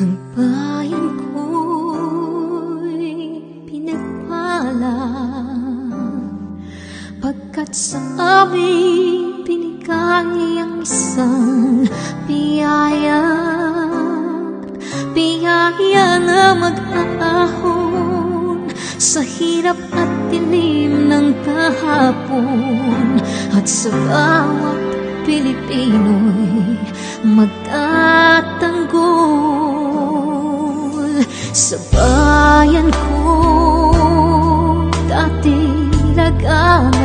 Ang bayan ko'y pinagpala, pagkat sa amin binigay ang isang biyaya. Biyaya na mag-aahon sa hirap at dilim ng kahapon, at sa bawat Pilipino'y magtatanggol. Sa bayan ko dati laganap,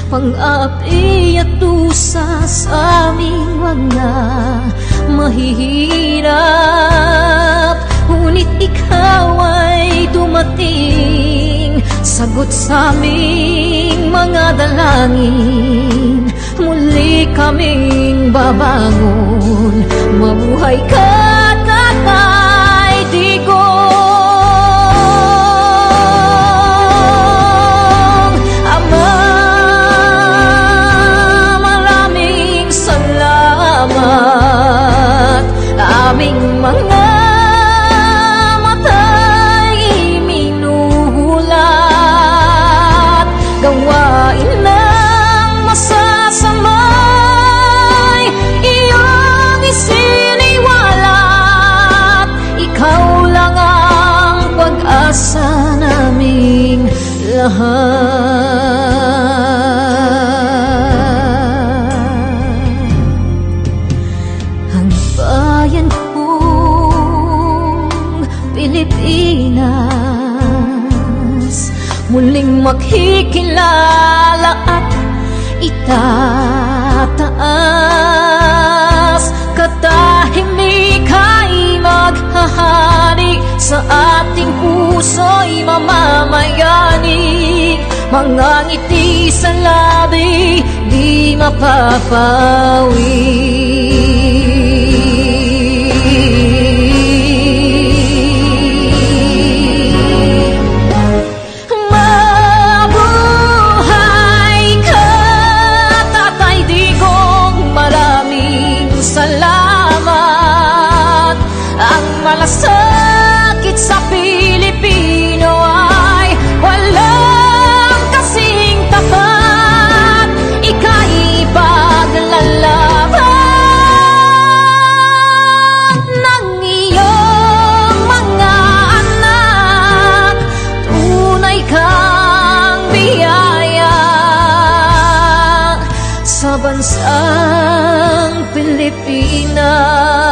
pang-api at tusa sa aming mga mahihirap. Ngunit ikaw ay dumating, sagot sa aming mga dalangin. Muli kaming babangon, mabuhay ka, Tatay Digong. Ama, maraming salamat. Aming mga mata'y minuhulat, gawain ng masasamay iyong isiniwalat. Ikaw lang ang pag-asa naming lahat. Ang bayan kong Pilipinas muling makikilala at itataas. Katahimika'y maghahari, sa ating puso'y mamamayani. Mga ngiti sa labi di mapapawi. Salamat. Ang malasakit sa Pilipino ay walang kasing tapat. Ika'y paglalaban ng iyong mga anak. Tunay kang biyaya sa bansang Pilipinas.